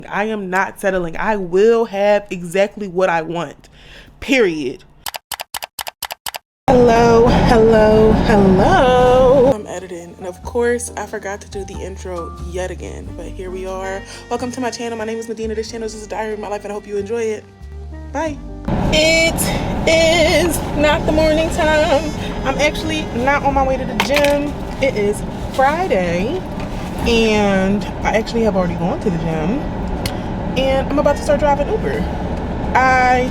I am not settling. I will have exactly what I want. Period. Hello. I'm editing, and of course I forgot to do the intro yet again, but here we are. Welcome to my channel. My name is Medina. This channel is a diary of my life, and I hope you enjoy it. Bye. It is not the morning time. I'm actually not on my way to the gym. It is Friday, and I actually have already gone to the gym, and I'm about to start driving Uber. I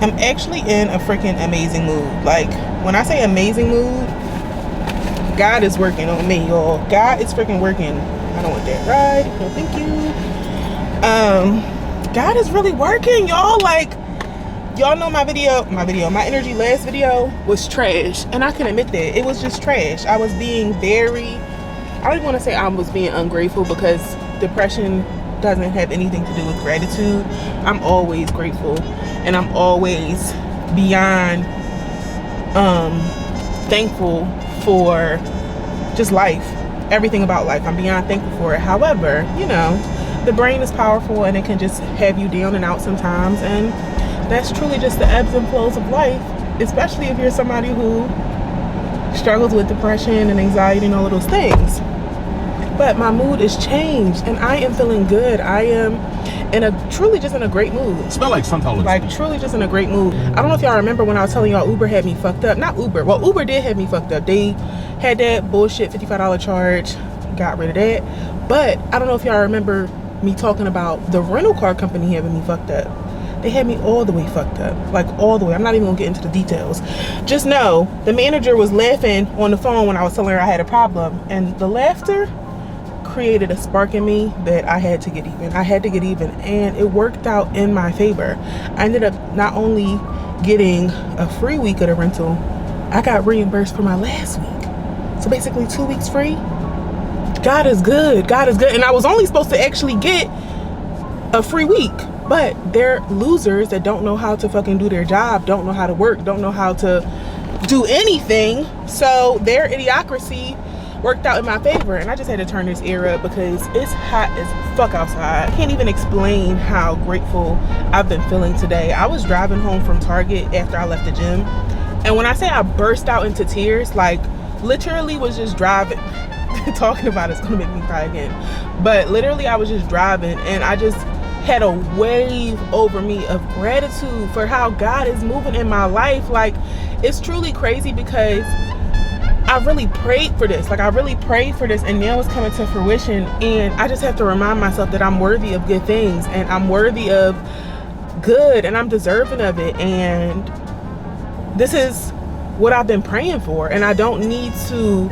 am actually in a freaking amazing mood. Like, when I say amazing mood, God is working on me, y'all. God is freaking working. I don't want that ride. No, thank you. God is really working, y'all. Like, y'all know my energy last video was trash, and I can admit that it was just trash. I was being I don't even want to say I was being ungrateful, because depression doesn't have anything to do with gratitude. I'm always grateful, and I'm always beyond thankful for just life, everything about life. I'm beyond thankful for it. However, you know, the brain is powerful, and it can just have you down and out sometimes, and that's truly just the ebbs and flows of life, especially if you're somebody who struggles with depression and anxiety and all of those things. But my mood is changed, and I am feeling good. I am truly just in a great mood. Smell like sunflower. Like, truly just in a great mood. I don't know if y'all remember when I was telling y'all Uber had me fucked up. Not Uber. Well, Uber did have me fucked up. They had that bullshit $55 charge. Got rid of that. But I don't know if y'all remember me talking about the rental car company having me fucked up. They had me all the way fucked up. Like, all the way. I'm not even gonna get into the details. Just know, the manager was laughing on the phone when I was telling her I had a problem. And the laughter created a spark in me that I had to get even. And it worked out in my favor. I ended up not only getting a free week of the rental, I got reimbursed for my last week. So basically 2 weeks free. God is good. God is good. And I was only supposed to actually get a free week, but they're losers that don't know how to fucking do their job, don't know how to work, don't know how to do anything. So their idiocracy worked out in my favor, and I just had to turn this air up because it's hot as fuck outside. I can't even explain how grateful I've been feeling today. I was driving home from Target after I left the gym, and when I say I burst out into tears, like, literally was just driving. Talking about it's gonna make me cry again, but literally I was just driving, and I just had a wave over me of gratitude for how God is moving in my life. Like, it's truly crazy because I really prayed for this. Like, I really prayed for this, and now it's coming to fruition. And I just have to remind myself that I'm worthy of good things, and I'm worthy of good, and I'm deserving of it. And this is what I've been praying for, and I don't need to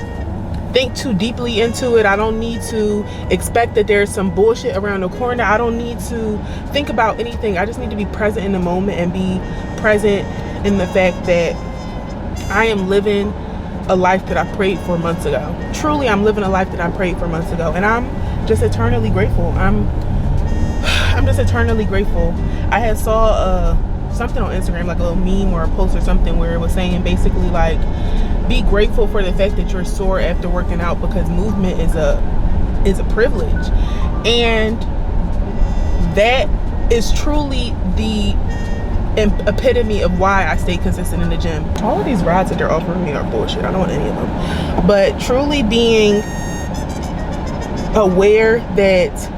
think too deeply into it. I don't need to expect that there's some bullshit around the corner. I don't need to think about anything. I just need to be present in the moment and be present in the fact that I am living a life that I prayed for months ago. Truly, I'm living a life that I prayed for months ago, and I'm just eternally grateful. I'm just eternally grateful. I had saw something on Instagram, like a little meme or a post or something, where it was saying basically like, be grateful for the fact that you're sore after working out, because movement is a privilege. And that is truly the epitome of why I stay consistent in the gym. All of these rides that they're offering me are bullshit. I don't want any of them. But truly being aware that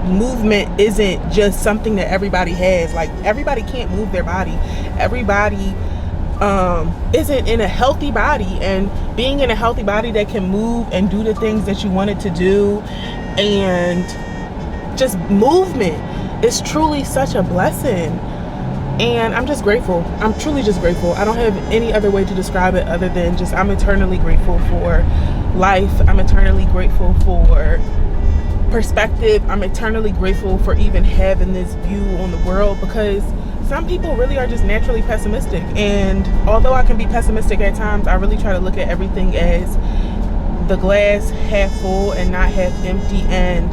movement isn't just something that everybody has. Like, everybody can't move their body. Everybody isn't in a healthy body, and being in a healthy body that can move and do the things that you wanted to do, and just movement is truly such a blessing. And I'm just grateful. I'm truly just grateful. I don't have any other way to describe it other than just, I'm eternally grateful for life. I'm eternally grateful for perspective. I'm eternally grateful for even having this view on the world, because some people really are just naturally pessimistic. And although I can be pessimistic at times, I really try to look at everything as the glass half full and not half empty. And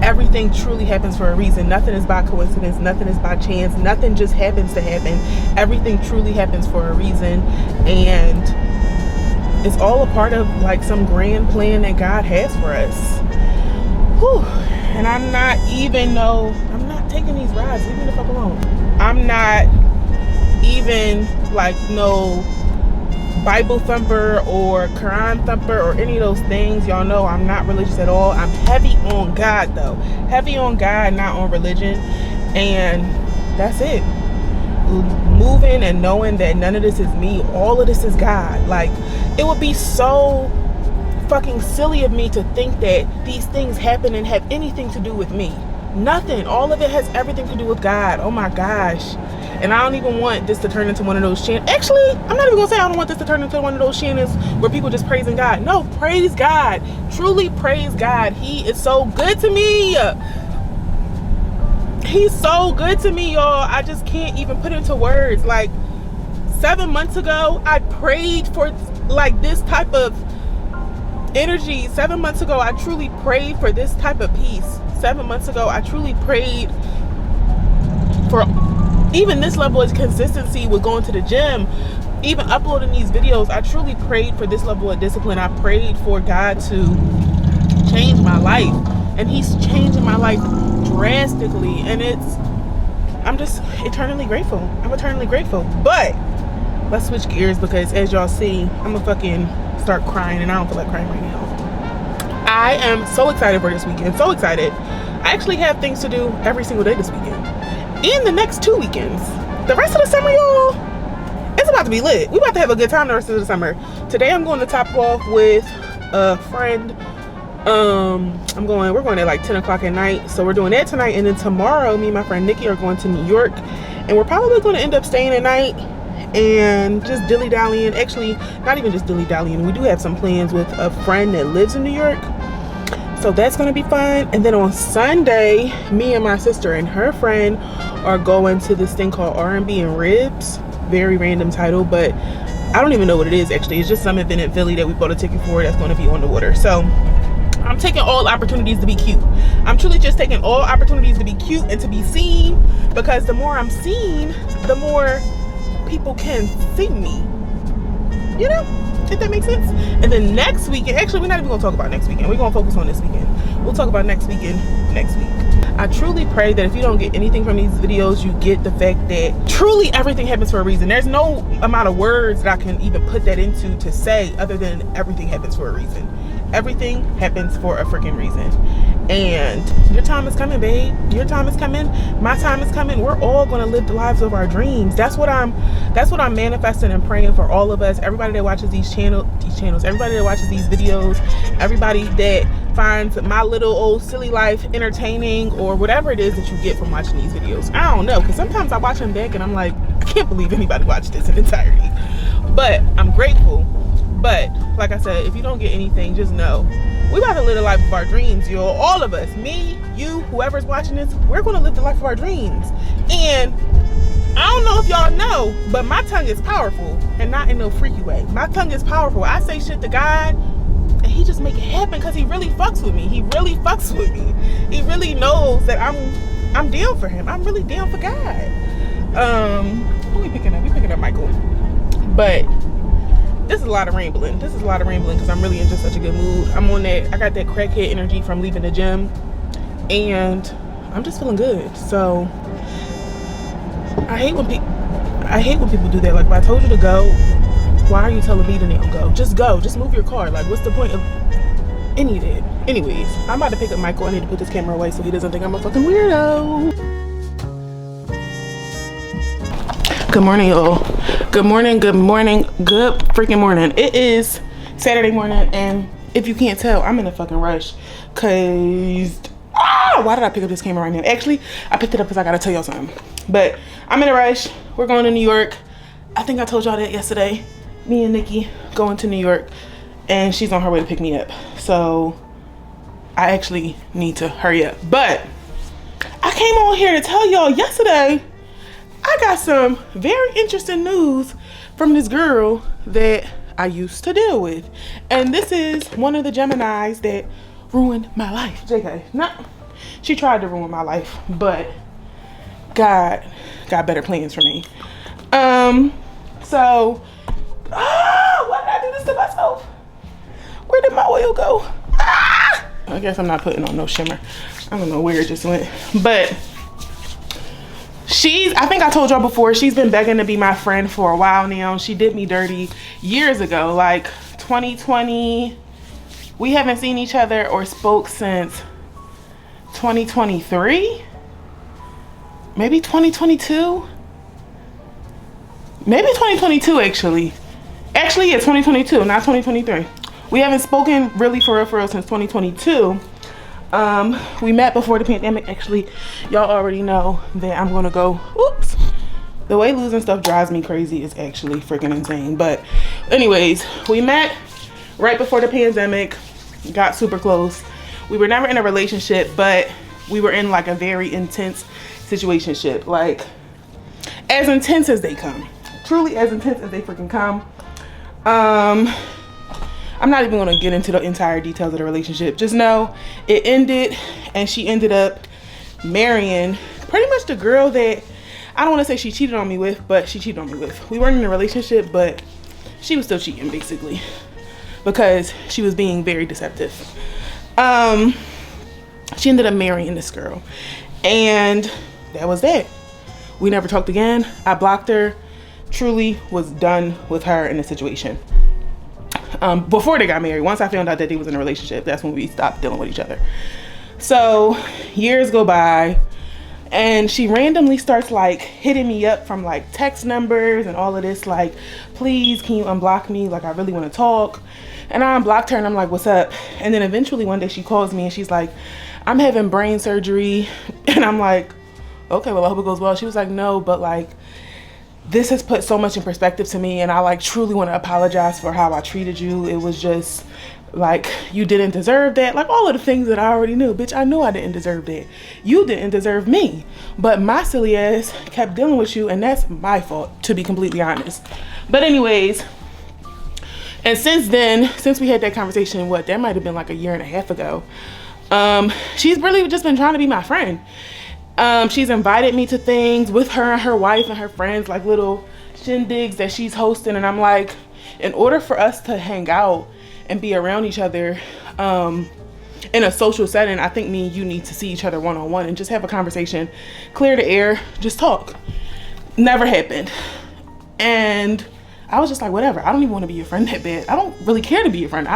everything truly happens for a reason. Nothing is by coincidence. Nothing is by chance. Nothing just happens to happen. Everything truly happens for a reason. And it's all a part of like some grand plan that God has for us. Whew. And I'm not taking these rides. Leave me the fuck alone. I'm not even like no Bible thumper or Quran thumper or any of those things. Y'all know I'm not religious at all. I'm heavy on God though. Heavy on God, not on religion. And that's it. Moving and knowing that none of this is me. All of this is God. Like, it would be so fucking silly of me to think that these things happen and have anything to do with me. Nothing. All of it has everything to do with God. Oh my gosh. And I don't even want this to turn into one of those channels. Actually, I'm not even gonna say I don't want this to turn into one of those channels where people just praising God. No, praise God. Truly praise God. He is so good to me. He's so good to me, y'all. I just can't even put into words. Like 7 months ago, I prayed for like this type of energy. 7 months ago, I truly prayed for this type of peace. 7 months ago, I truly prayed for even this level of consistency with going to the gym, even uploading these videos. I truly prayed for this level of discipline. I prayed for God to change my life, and he's changing my life drastically, and I'm just eternally grateful. I'm eternally grateful. But let's switch gears, because as y'all see, I'm gonna fucking start crying, and I don't feel like crying right now. I am so excited for this weekend. So excited. I actually have things to do every single day this weekend. In the next 2 weekends. The rest of the summer, y'all, it's about to be lit. We about to have a good time the rest of the summer. Today I'm going to top off with a friend. We're going at like 10 o'clock at night. So we're doing that tonight. And then tomorrow, me and my friend Nikki are going to New York. And we're probably going to end up staying at night and just dilly-dallying. Actually, not even just dilly-dallying. We do have some plans with a friend that lives in New York. So that's going to be fun. And then on Sunday, me and my sister and her friend are going to this thing called R&B and Ribs. Very random title, but I don't even know what it is actually. It's just some event in Philly that we bought a ticket for that's going to be on the water. So I'm taking all opportunities to be cute. I'm truly just taking all opportunities to be cute and to be seen, because the more I'm seen, the more people can see me. You know? If that makes sense. And then next weekend, actually we're not even gonna talk about next weekend. We're gonna focus on this weekend. We'll talk about next weekend next week. I truly pray that if you don't get anything from these videos, you get the fact that truly everything happens for a reason. There's no amount of words that I can even put that into to say other than everything happens for a reason. Everything happens for a freaking reason. And your time is coming, babe. Your time is coming. My time is coming. We're all gonna live the lives of our dreams. That's what I'm manifesting and praying for all of us. Everybody that watches these channels, everybody that watches these videos, everybody that finds my little old silly life entertaining, or whatever it is that you get from watching these videos. I don't know, because sometimes I watch them back and I'm like, I can't believe anybody watched this in entirety. But I'm grateful. But like I said, if you don't get anything, just know we about to live the life of our dreams, y'all. All of us, me, you, whoever's watching this, we're gonna live the life of our dreams. And I don't know if y'all know, but my tongue is powerful, and not in no freaky way. My tongue is powerful. I say shit to God, and he just make it happen, because he really fucks with me. He really fucks with me. He really knows that I'm down for him. I'm really down for God. Who we picking up? We picking up Michael. But this is a lot of rambling. This is a lot of rambling because I'm really in just such a good mood. I'm on that. I got that crackhead energy from leaving the gym, and I'm just feeling good. So I hate when people do that. Like, if I told you to go, why are you telling me to now go? Just go. Just move your car. Like, what's the point of any of that? Anyways, I'm about to pick up Michael. I need to put this camera away so he doesn't think I'm a fucking weirdo. Good morning, y'all. Good morning, good morning, good freaking morning. It is Saturday morning, and if you can't tell, I'm in a fucking rush, cause why did I pick up this camera right now? Actually, I picked it up because I gotta tell y'all something. But I'm in a rush. We're going to New York. I think I told y'all that yesterday. Me and Nikki going to New York, and she's on her way to pick me up. So I actually need to hurry up. But I came on here to tell y'all yesterday I got some very interesting news from this girl that I used to deal with. And this is one of the Geminis that ruined my life. JK, she tried to ruin my life, but God got better plans for me. So, why did I do this to myself? Where did my oil go? I guess I'm not putting on no shimmer. I don't know where it just went. But I think I told y'all before, she's been begging to be my friend for a while now. She did me dirty years ago, like 2020. We haven't seen each other or spoke since 2023. Maybe 2022. Maybe 2022 actually. Actually, yeah, 2022, not 2023. We haven't spoken really for real since 2022. We met before the pandemic. Actually, y'all already know that I'm gonna go, oops. The way losing stuff drives me crazy is actually freaking insane. But anyways, we met right before the pandemic, got super close. We were never in a relationship, but we were in like a very intense situationship. Like as intense as they come. Truly as intense as they freaking come. I'm not even gonna get into the entire details of the relationship. Just know it ended and she ended up marrying pretty much the girl that, I don't wanna say she cheated on me with, but she cheated on me with. We weren't in a relationship, but she was still cheating basically because she was being very deceptive. She ended up marrying this girl and that was that. We never talked again. I blocked her. Truly was done with her in the situation. Before they got married, once I found out that they was in a relationship, that's when we stopped dealing with each other. So years go by and she randomly starts like hitting me up from like text numbers and all of this, like, please can you unblock me, like I really want to talk. And I unblocked her and I'm like, what's up? And then eventually one day she calls me and she's like, I'm having brain surgery. And I'm like, okay, well I hope it goes well. She was like, no, but like this has put so much in perspective to me and I like truly want to apologize for how I treated you. It was just like, you didn't deserve that. Like all of the things that I already knew. Bitch, I knew I didn't deserve that. You didn't deserve me. But my silly ass kept dealing with you and that's my fault, to be completely honest. But anyways, and since then, since we had that conversation, that might have been like a year and a half ago, she's really just been trying to be my friend. She's invited me to things with her and her wife and her friends, like little shindigs that she's hosting. And I'm like, in order for us to hang out and be around each other in a social setting, I think me and you need to see each other one-on-one and just have a conversation, clear the air, just talk. Never happened. And I was just like, whatever. I don't even want to be your friend that bad. I don't really care to be your friend.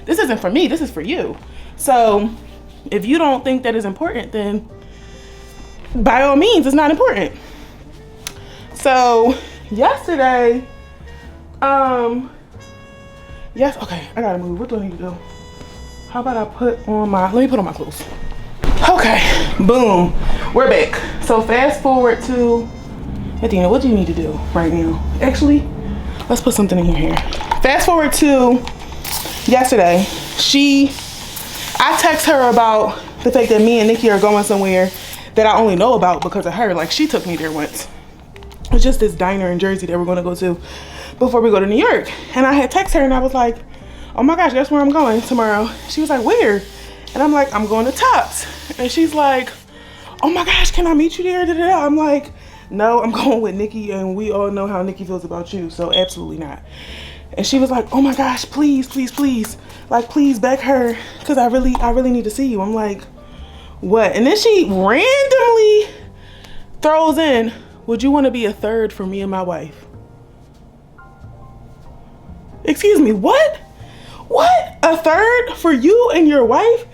This isn't for me. This is for you. So if you don't think that is important, then by all means, it's not important. So yesterday, yes, okay, I gotta move. What do I need to do? How about I let me put on my clothes. Okay, boom, we're back. So fast forward to, Medina, what do you need to do right now? Actually, let's put something in your hair. Fast forward to yesterday. I text her about the fact that me and Nikki are going somewhere that I only know about because of her. Like she took me there once. It was just this diner in Jersey that we're gonna go to before we go to New York. And I had texted her and I was like, oh my gosh, guess where I'm going tomorrow? She was like, where? And I'm like, I'm going to Tops. And she's like, oh my gosh, can I meet you there? Da, da, da. I'm like, no, I'm going with Nikki and we all know how Nikki feels about you, so absolutely not. And she was like, oh my gosh, please, please, please. Like, please beg her because I really need to see you. I'm like, what? And then she randomly throws in, would you want to be a third for me and my wife? Excuse me, what? What? A third for you and your wife?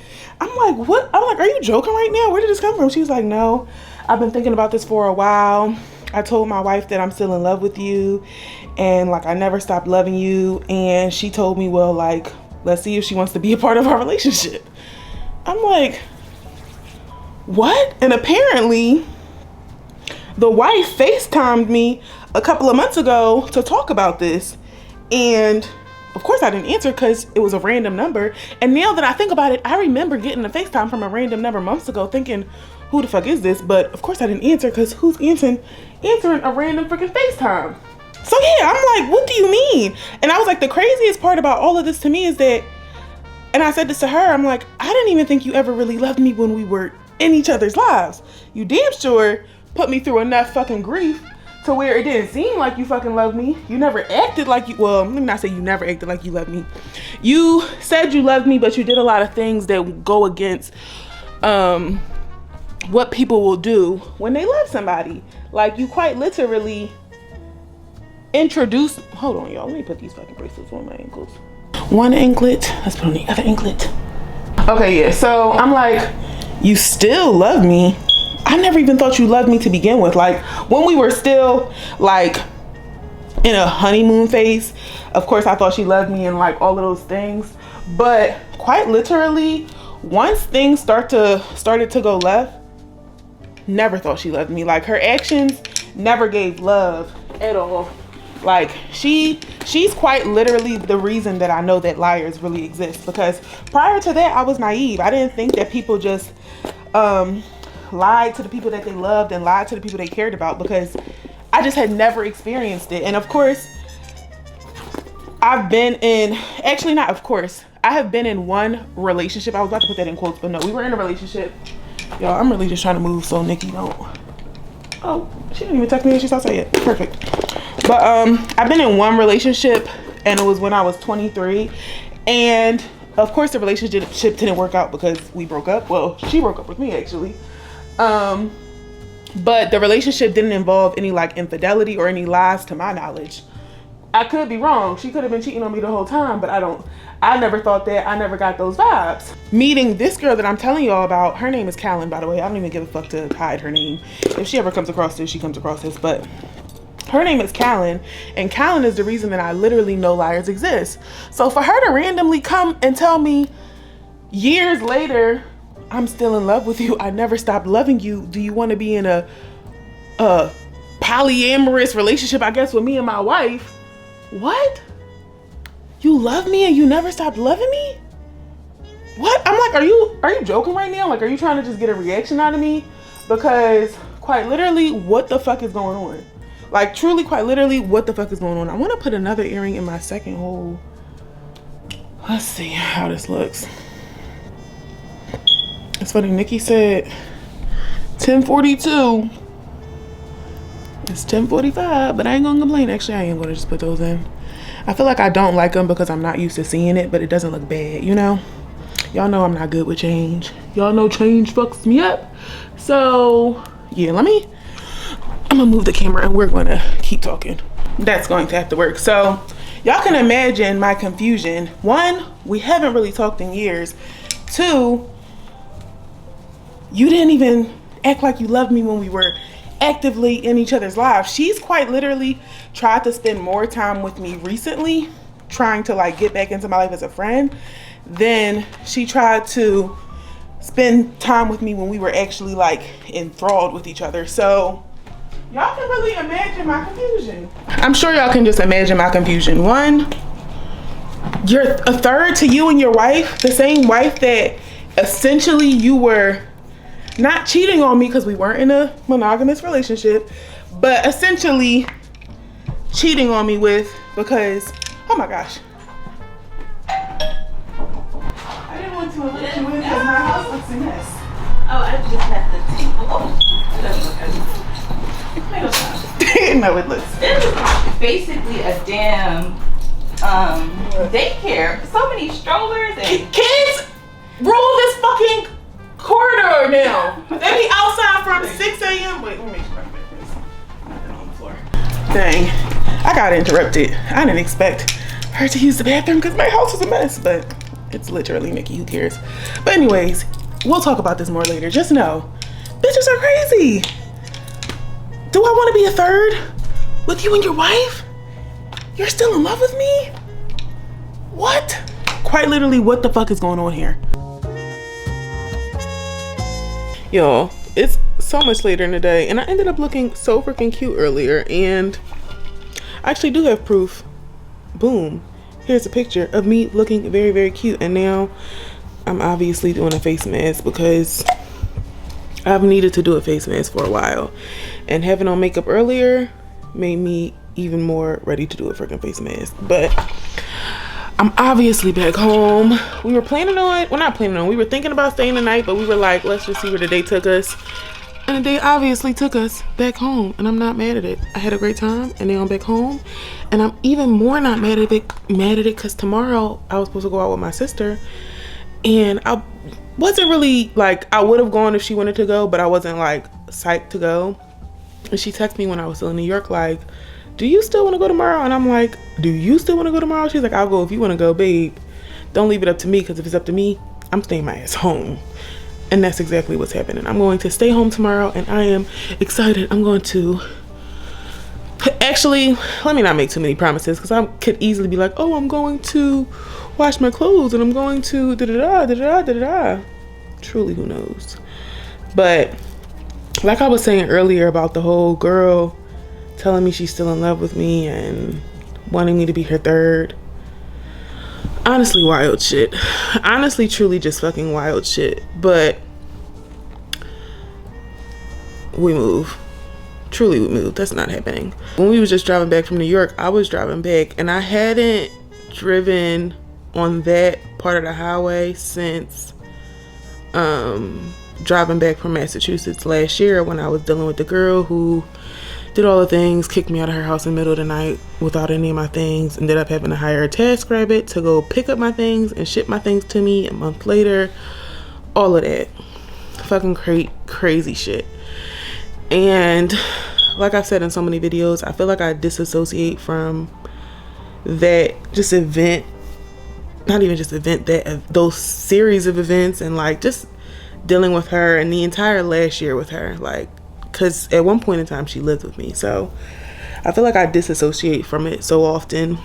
I'm like, what? I'm like, are you joking right now? Where did this come from? She's like, no, I've been thinking about this for a while. I told my wife that I'm still in love with you and like I never stopped loving you. And she told me, well, like, let's see if she wants to be a part of our relationship. I'm like, what? And apparently the wife FaceTimed me a couple of months ago to talk about this. And of course I didn't answer because it was a random number. And now that I think about it, I remember getting a FaceTime from a random number months ago thinking, who the fuck is this? But of course I didn't answer because who's answering a random freaking FaceTime? So yeah, I'm like, what do you mean? And I was like, the craziest part about all of this to me is that, and I said this to her, I'm like, I didn't even think you ever really loved me when we were in each other's lives. You damn sure put me through enough fucking grief to where it didn't seem like you fucking loved me. You never acted like you, well, let me not say you never acted like you loved me. You said you loved me, but you did a lot of things that go against what people will do when they love somebody. Like, you quite literally introduced, hold on y'all, let me put these fucking bracelets on my ankles. One anklet, let's put on the other anklet. Okay, yeah, so I'm like, you still love me. I never even thought you loved me to begin with. Like, when we were still like in a honeymoon phase, of course I thought she loved me and like all of those things, but quite literally once things started to go left, never thought she loved me. Like, her actions never gave love at all. Like, she's quite literally the reason that I know that liars really exist, because prior to that I was naive. I didn't think that people just lied to the people that they loved and lied to the people they cared about, because I just had never experienced it. And of course, I've been in, actually not of course, I have been in one relationship. I was about to put that in quotes, but no, we were in a relationship. Y'all, I'm really just trying to move so Nikki don't. Oh, she didn't even text me and she's outside yet. Perfect. But I've been in one relationship, and it was when I was 23. And of course the relationship didn't work out because we broke up. Well, she broke up with me actually. But the relationship didn't involve any like infidelity or any lies to my knowledge. I could be wrong. She could have been cheating on me the whole time, but I never thought that. I never got those vibes. Meeting this girl that I'm telling y'all about, her name is Callan, by the way. I don't even give a fuck to hide her name. If she ever comes across this, she comes across this, but her name is Callan, and Callan is the reason that I literally know liars exist. So for her to randomly come and tell me years later, I'm still in love with you, I never stopped loving you, do you want to be in a polyamorous relationship, I guess, with me and my wife? What? You love me and you never stopped loving me? What? I'm like, are you joking right now? Like, are you trying to just get a reaction out of me? Because quite literally, what the fuck is going on? Like, truly, quite literally, what the fuck is going on? I want to put another earring in my second hole. Let's see how this looks. It's funny, Nikki said 1042. It's 10:45, but I ain't gonna complain. Actually, I am gonna just put those in. I feel like I don't like them because I'm not used to seeing it, but it doesn't look bad, you know? Y'all know I'm not good with change. Y'all know change fucks me up. So, yeah, I'm gonna move the camera and we're gonna keep talking. That's going to have to work. So, y'all can imagine my confusion. One, we haven't really talked in years. Two, you didn't even act like you loved me when we were actively in each other's lives. She's quite literally tried to spend more time with me recently, trying to like get back into my life as a friend, than she tried to spend time with me when we were actually like enthralled with each other. So y'all can really imagine my confusion. I'm sure y'all can just imagine my confusion. One, you're a third to you and your wife, the same wife that essentially you were not cheating on me because we weren't in a monogamous relationship, but essentially cheating on me with, because, oh my gosh. I didn't want to let you in because my house looks a mess. Oh, I just have the table. Oh, it doesn't look good. No, it looks. It's basically a damn daycare. So many strollers and kids rule this fucking corridor now. They be outside from 6 a.m. Wait, let me make sure I'm back this. Nothing on the floor. Dang, I got interrupted. I didn't expect her to use the bathroom because my house is a mess, but it's literally Nikki, who cares? But anyways, we'll talk about this more later. Just know, bitches are crazy. Do I want to be a third with you and your wife? You're still in love with me? What? Quite literally, what the fuck is going on here? Y'all, it's so much later in the day, and I ended up looking so freaking cute earlier, and I actually do have proof. Boom. Here's a picture of me looking very, very cute, and now I'm obviously doing a face mask because I've needed to do a face mask for a while, and having on makeup earlier made me even more ready to do a freaking face mask. But I'm obviously back home. We were planning on, well, not planning on, we were thinking about staying the night, but we were like, let's just see where the day took us. And they obviously took us back home, and I'm not mad at it. I had a great time, and now I'm back home, and I'm even more not mad at it because tomorrow I was supposed to go out with my sister, and I wasn't really like, I would have gone if she wanted to go, but I wasn't like psyched to go. And she texted me when I was still in New York, like, do you still want to go tomorrow? And I'm like, do you still want to go tomorrow? She's like, I'll go if you want to go, babe. Don't leave it up to me, because if it's up to me, I'm staying my ass home. And that's exactly what's happening. I'm going to stay home tomorrow, and I am excited. I'm going to, actually, let me not make too many promises, because I could easily be like, oh, I'm going to wash my clothes, and I'm going to da-da-da, da-da-da, da-da-da. Truly, who knows? But like I was saying earlier about the whole girl telling me she's still in love with me and wanting me to be her third. Honestly, wild shit. Honestly, truly just fucking wild shit. But we move. Truly, we moved. That's not happening. When we was just driving back from New York, I was driving back, and I hadn't driven on that part of the highway since driving back from Massachusetts last year, when I was dealing with the girl who did all the things, kicked me out of her house in the middle of the night without any of my things, ended up having to hire a TaskRabbit to go pick up my things and ship my things to me a month later. All of that fucking crazy shit. And like I've said in so many videos, I feel like I disassociate from that just event, not even just event, that those series of events, and like just dealing with her and the entire last year with her, like, because at one point in time she lived with me. So I feel like I disassociate from it so often,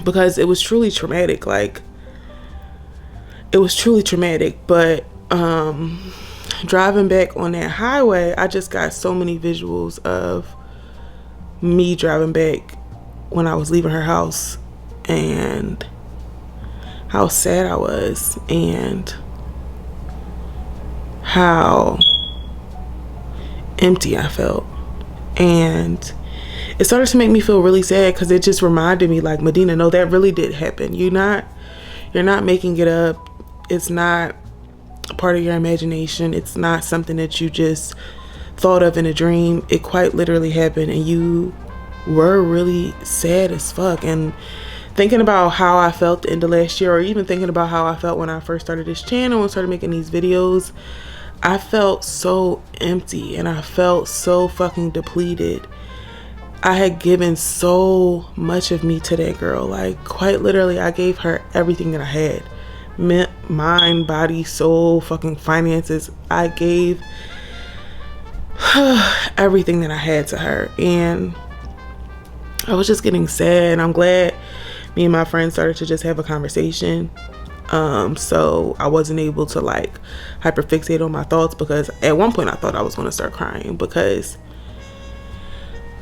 because it was truly traumatic. Like, it was truly traumatic. But driving back on that highway, I just got so many visuals of me driving back when I was leaving her house, and how sad I was, and how empty I felt. And it started to make me feel really sad, because it just reminded me, like, Medina, no, that really did happen. You're not making it up. It's not part of your imagination. It's not something that you just thought of in a dream. It quite literally happened, and you were really sad as fuck. And thinking about how I felt the end of last year, or even thinking about how I felt when I first started this channel and started making these videos, I felt so empty, and I felt so fucking depleted. I had given so much of me to that girl. Like, quite literally, I gave her everything that I had. Mind, body, soul, fucking finances. I gave everything that I had to her. And I was just getting sad. I'm glad me and my friends started to just have a conversation. So I wasn't able to like hyperfixate on my thoughts, because at one point I thought I was going to start crying, because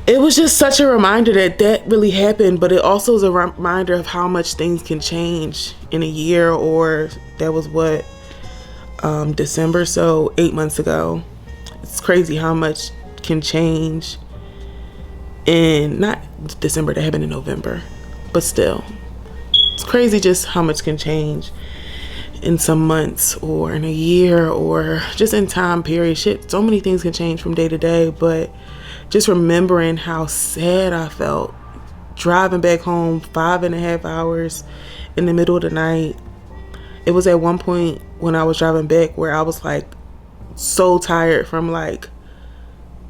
it was just such a reminder that that really happened. But it also is a reminder of how much things can change in a year, or that was what, December, so 8 months ago. It's crazy how much can change in, not December, that happened in November, but still, it's crazy just how much can change in some months, or in a year, or just in time period. Shit, so many things can change from day to day. But just remembering how sad I felt driving back home 5.5 hours in the middle of the night. It was at one point when I was driving back where I was like so tired from like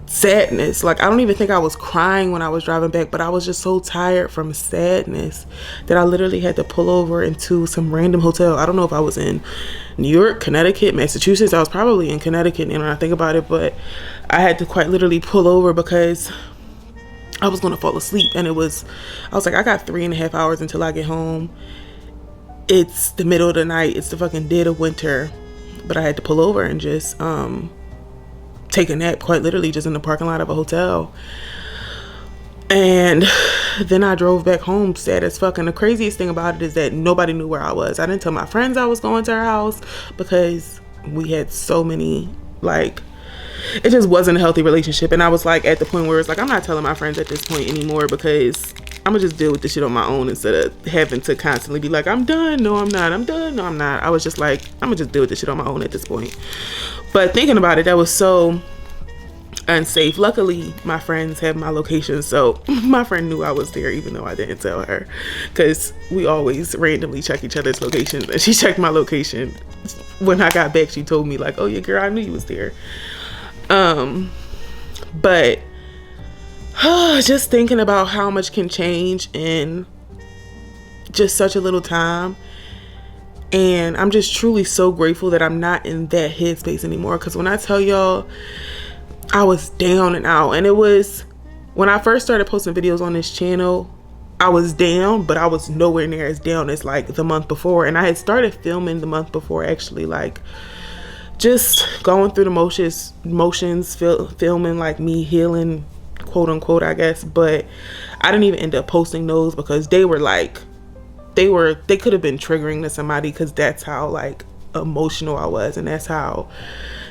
sadness. Like, I don't even think I was crying when I was driving back, but I was just so tired from sadness that I literally had to pull over into some random hotel. I don't know if I was in New York, Connecticut, Massachusetts. I was probably in Connecticut, and when I think about it, but I had to quite literally pull over because I was going to fall asleep. And I was like, I got 3.5 hours until I get home. It's the middle of the night. It's the fucking dead of winter. But I had to pull over and just take a nap, quite literally just in the parking lot of a hotel. And then I drove back home sad as fuck. And the craziest thing about it is that nobody knew where I was. I didn't tell my friends I was going to her house, because we had so many, like, it just wasn't a healthy relationship. And I was like at the point where it's like, I'm not telling my friends at this point anymore, because I'm gonna just deal with this shit on my own, instead of having to constantly be like, I'm done, no I'm not, I'm done, no I'm not. I was just like, I'm gonna just deal with this shit on my own at this point. But thinking about it, that was so unsafe. Luckily, my friends have my location, so my friend knew I was there even though I didn't tell her, because we always randomly check each other's locations, and she checked my location. When I got back, she told me like, oh yeah girl, I knew you was there. But just thinking about how much can change in just such a little time, and I'm just truly so grateful that I'm not in that headspace anymore. Because when I tell y'all, I was down and out, and it was when I first started posting videos on this channel, I was down, but I was nowhere near as down as like the month before. And I had started filming the month before, actually, like just going through the motions, filming like me healing, quote unquote, I guess. But I didn't even end up posting those because they were like, they could have been triggering to somebody, because that's how like emotional I was, and that's how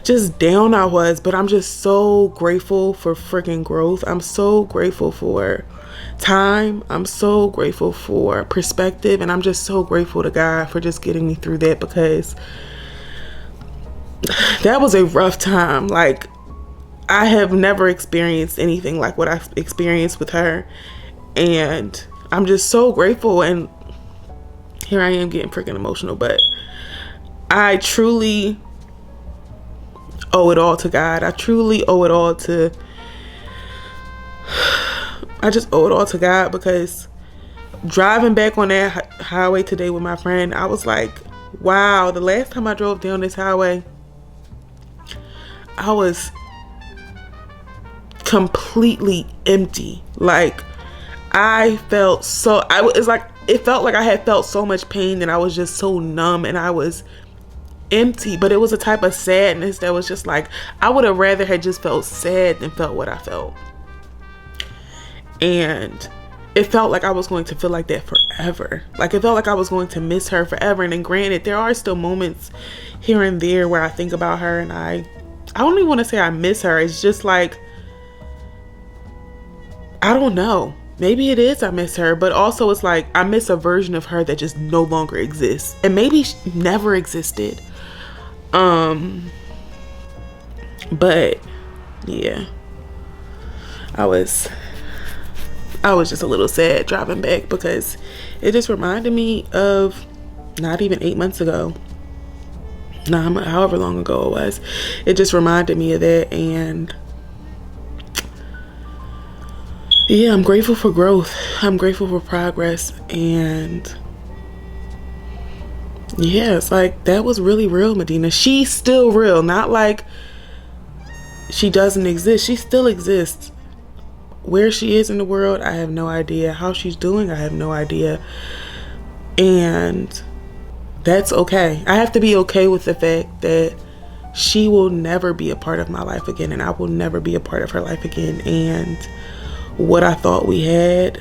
just down I was. But I'm just so grateful for freaking growth. I'm so grateful for time. I'm so grateful for perspective, and I'm just so grateful to God for just getting me through that, because that was a rough time. Like, I have never experienced anything like what I've experienced with her, and I'm just so grateful. And here I am getting freaking emotional, but I truly owe it all to God. I truly owe it all to, I just owe it all to God, because driving back on that highway today with my friend, I was like, wow, the last time I drove down this highway, I was completely empty. Like, I felt so, it's like, it felt like I had felt so much pain, and I was just so numb, and I was empty. But it was a type of sadness that was just like, I would have rather had just felt sad than felt what I felt. And it felt like I was going to feel like that forever. Like, it felt like I was going to miss her forever. And then granted, there are still moments here and there where I think about her, and I don't even want to say I miss her. It's just like, I don't know. Maybe it is I miss her, but also it's like I miss a version of her that just no longer exists, and maybe she never existed. But yeah, I was just a little sad driving back, because it just reminded me of not even 8 months ago, however long ago it was. It just reminded me of that. And yeah, I'm grateful for growth. I'm grateful for progress. And yeah, it's like, that was really real, Medina. She's still real. Not like she doesn't exist. She still exists. Where she is in the world, I have no idea. How she's doing, I have no idea. And that's okay. I have to be okay with the fact that she will never be a part of my life again, and I will never be a part of her life again. And what I thought we had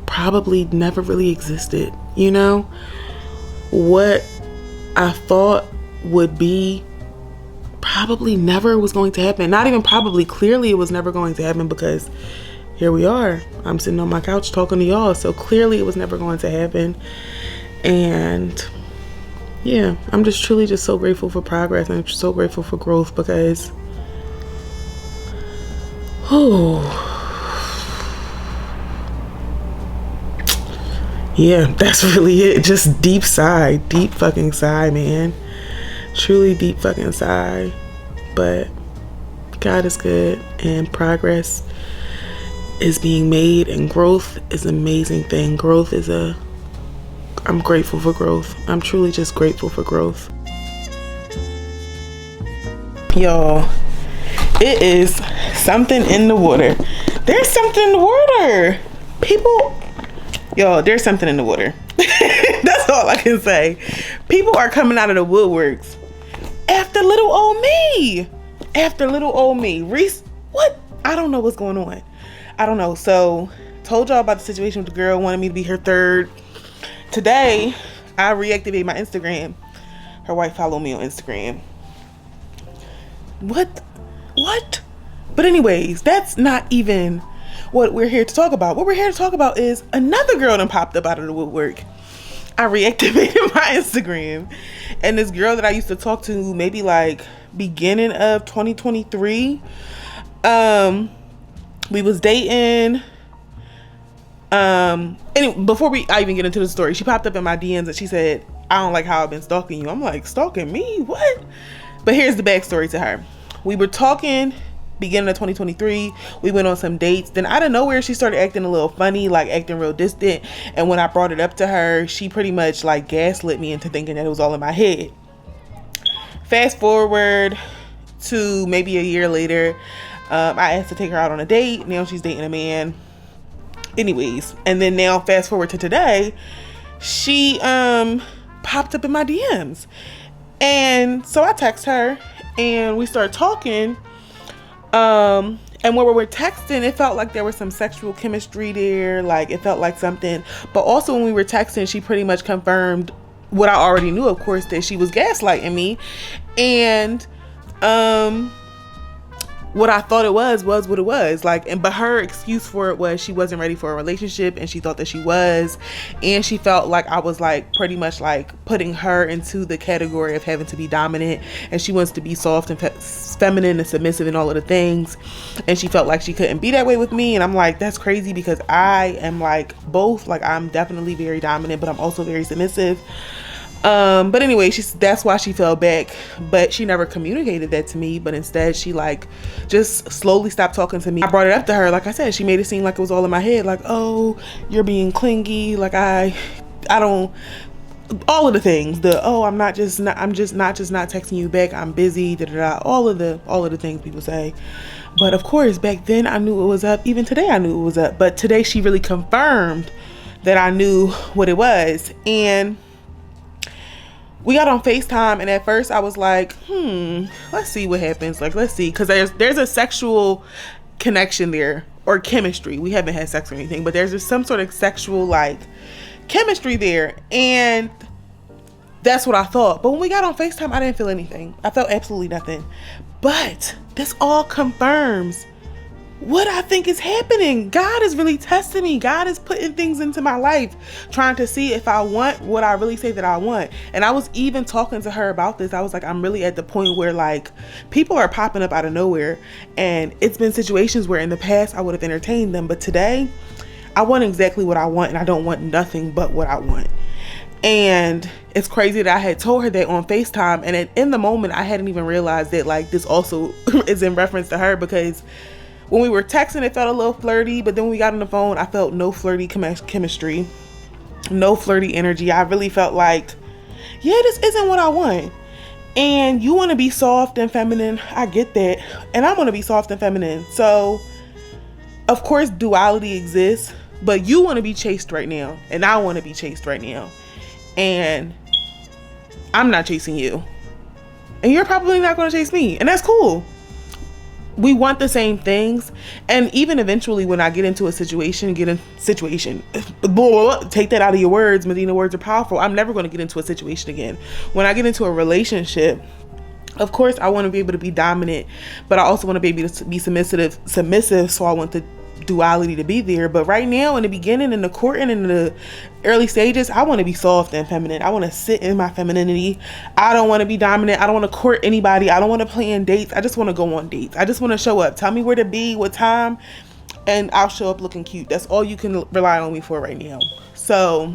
probably never really existed, you know? What I thought would be probably never was going to happen. Not even probably, clearly it was never going to happen, because here we are. I'm sitting on my couch talking to y'all, so clearly it was never going to happen. And yeah, I'm just truly just so grateful for progress, and I'm so grateful for growth, because yeah, that's really it. Just deep sigh. Deep fucking sigh, man. Truly deep fucking sigh. But God is good, and progress is being made, and growth is an amazing thing. I'm grateful for growth. I'm truly just grateful for growth. Y'all, it is something in the water. There's something in the water. Y'all, there's something in the water. That's all I can say. People are coming out of the woodworks after little old me. Reese, what? I don't know what's going on. I don't know. So, told y'all about the situation with the girl wanted me to be her third. Today, I reactivated my Instagram. Her wife followed me on Instagram. What? But anyways, that's not even what we're here to talk about. What we're here to talk about is another girl that popped up out of the woodwork. I reactivated my Instagram, and this girl that I used to talk to maybe like beginning of 2023, We was dating. And before I even get into the story, she popped up in my DMs and she said, I don't like how I've been stalking you. I'm like, stalking me? What? But here's the backstory to her. We were talking beginning of 2023. We went on some dates. Then out of nowhere, she started acting a little funny, like acting real distant. And when I brought it up to her, she pretty much like gaslit me into thinking that it was all in my head. Fast forward to maybe a year later, I asked to take her out on a date. Now she's dating a man. Anyways, and then now fast forward to today, she popped up in my DMs. And so I text her and we started talking. And when we were texting, it felt like there was some sexual chemistry there. Like it felt like something. But also when we were texting, she pretty much confirmed what I already knew, of course, that she was gaslighting me. And what I thought it was what it was. Like, but her excuse for it was she wasn't ready for a relationship and she thought that she was. And she felt like I was like pretty much like putting her into the category of having to be dominant, and she wants to be soft and feminine and submissive and all of the things. And she felt like she couldn't be that way with me. And I'm like, that's crazy, because I am like both. Like, I'm definitely very dominant, but I'm also very submissive. But anyway, that's why she fell back, but she never communicated that to me. But instead she like just slowly stopped talking to me. I brought it up to her. Like I said, she made it seem like it was all in my head. Like, oh, you're being clingy. Like I don't, all of the things, I'm not texting you back. I'm busy. All of the things people say. But of course, back then I knew it was up. Even today I knew it was up. But today she really confirmed that I knew what it was. And we got on FaceTime, and at first I was like, let's see what happens. Like, let's see. Because there's a sexual connection there, or chemistry. We haven't had sex or anything, but there's just some sort of sexual, like, chemistry there. And that's what I thought. But when we got on FaceTime, I didn't feel anything. I felt absolutely nothing. But this all confirms what I think is happening. God is really testing me. God is putting things into my life, trying to see if I want what I really say that I want. And I was even talking to her about this. I was like, I'm really at the point where like people are popping up out of nowhere. And it's been situations where in the past I would have entertained them, but today I want exactly what I want, and I don't want nothing but what I want. And it's crazy that I had told her that on FaceTime, and in the moment I hadn't even realized that like this also is in reference to her, because when we were texting, it felt a little flirty, but then when we got on the phone, I felt no flirty chemistry, no flirty energy. I really felt like, yeah, this isn't what I want. And you want to be soft and feminine. I get that. And I want to be soft and feminine. So, of course, duality exists, but you want to be chased right now, and I want to be chased right now. And I'm not chasing you. And you're probably not going to chase me. And that's cool. We want the same things. And even eventually when I get into a situation, take that out of your words. Medina, words are powerful. I'm never going to get into a situation again. When I get into a relationship, of course I want to be able to be dominant, but I also want to be able to be submissive. So I want the duality to be there. But right now, in the beginning, in the courting, in the early stages, I want to be soft and feminine. I want to sit in my femininity. I don't want to be dominant. I don't want to court anybody. I don't want to plan dates. I just want to go on dates. I just want to show up. Tell me where to be, what time, and I'll show up looking cute. That's all you can rely on me for right now. So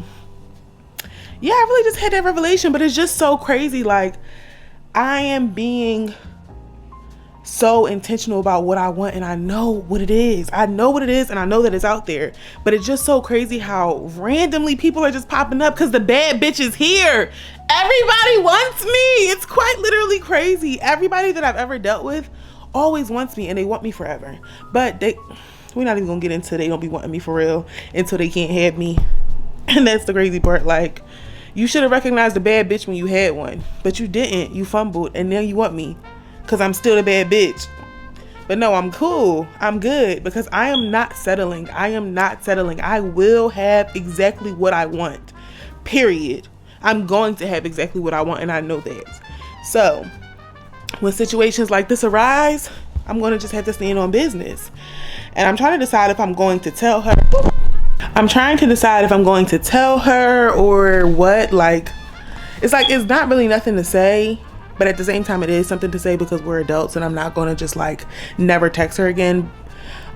yeah, I really just had that revelation. But it's just so crazy. Like, I am being so intentional about what I want, and I know what it is. And I know that it's out there. But it's just so crazy how randomly people are just popping up because the bad bitch is here. Everybody wants me. It's quite literally crazy. Everybody that I've ever dealt with always wants me, and they want me forever. But we're not even gonna get into they don't be wanting me for real until they can't have me. And that's the crazy part. Like, you should have recognized the bad bitch when you had one, but you didn't. You fumbled, and now you want me. Because I'm still the bad bitch. But no, I'm cool. I'm good. Because I am not settling. I will have exactly what I want. Period. I'm going to have exactly what I want, and I know that. So, when situations like this arise, I'm going to just have to stand on business. And I'm trying to decide if I'm going to tell her. Or what. Like, it's not really nothing to say. but at the same time it is something to say because we're adults, and I'm not gonna just like never text her again.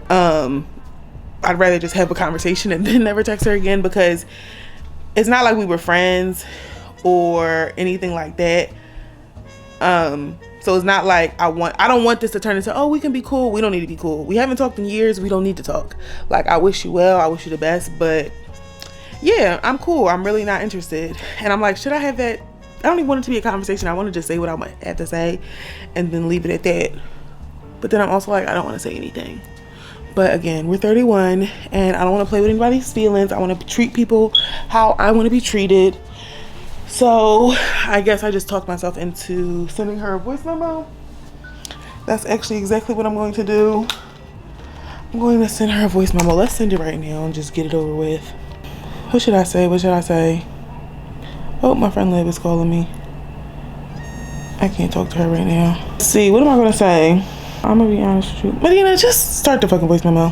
I'd rather just have a conversation and then never text her again, because it's not like we were friends or anything like that. So it's not like I don't want this to turn into, oh, we can be cool. We don't need to be cool. We haven't talked in years. We don't need to talk. Like, I wish you well. I wish you the best. But yeah, I'm cool. I'm really not interested. And I'm like, should I have that? I don't even want it to be a conversation. I want to just say what I have to say and then leave it at that. But then I'm also like, I don't want to say anything. But again, we're 31 and I don't want to play with anybody's feelings. I want to treat people how I want to be treated. So I guess I just talked myself into sending her a voice memo. That's actually exactly what I'm going to do. I'm going to send her a voice memo. Let's send it right now and just get it over with. What should I say? What should I say? Oh, my friend Liv is calling me. I can't talk to her right now. Let's see, what am I going to say? I'm going to be honest with you. Medina, just start the fucking voice memo.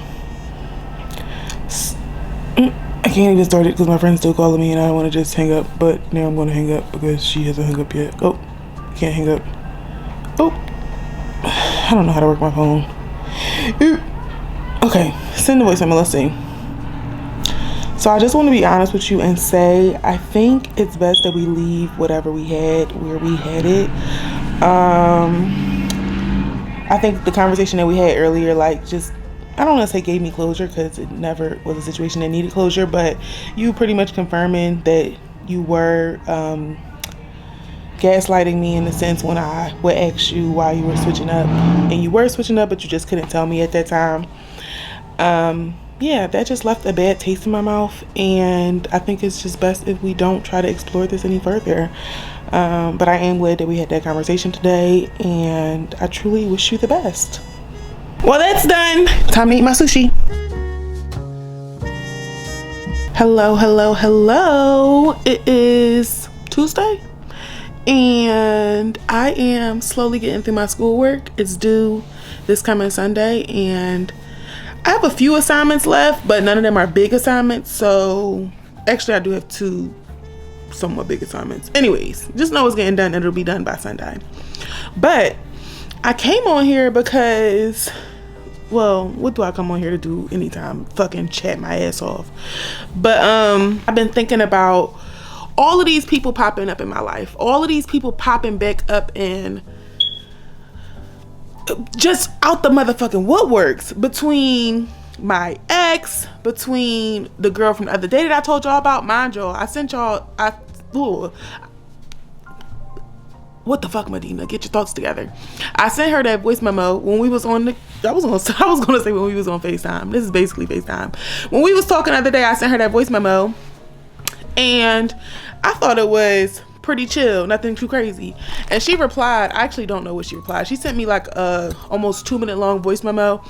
I can't even start it because my friend's still calling me and I don't want to just hang up. But now I'm going to hang up because she hasn't hung up yet. Oh, can't hang up. Oh, I don't know how to work my phone. Okay, send the voice memo. Let's see. So I just want to be honest with you and say I think it's best that we leave whatever we had where we had it. I think the conversation that we had earlier, like, just, I don't want to say gave me closure because it never was a situation that needed closure, but you pretty much confirming that you were gaslighting me in the sense when I would ask you why you were switching up, and you were switching up but you just couldn't tell me at that time. Yeah, that just left a bad taste in my mouth, and I think it's just best if we don't try to explore this any further. But I am glad that we had that conversation today, and I truly wish you the best. Well, that's done. Time to eat my sushi. Hello, hello, hello. It is Tuesday, and I am slowly getting through my schoolwork. It's due this coming Sunday, and I have a few assignments left, but none of them are big assignments. So actually I do have 2 somewhat big assignments. Anyways, just know it's getting done and it'll be done by Sunday. But I came on here because, well, what do I come on here to do anytime? Fucking chat my ass off. But I've been thinking about all of these people popping up in my life. All of these people popping back up in just out the motherfucking woodworks, between my ex, between the girl from the other day that I told y'all about. Mind y'all, I sent y'all, what the fuck, Medina? Get your thoughts together. I sent her that voice memo when we was on I was gonna say when we was on FaceTime. This is basically FaceTime. When we was talking the other day, I sent her that voice memo, and I thought it was pretty chill, nothing too crazy. And she replied, I actually don't know what she replied. She sent me like a almost 2-minute long voice memo,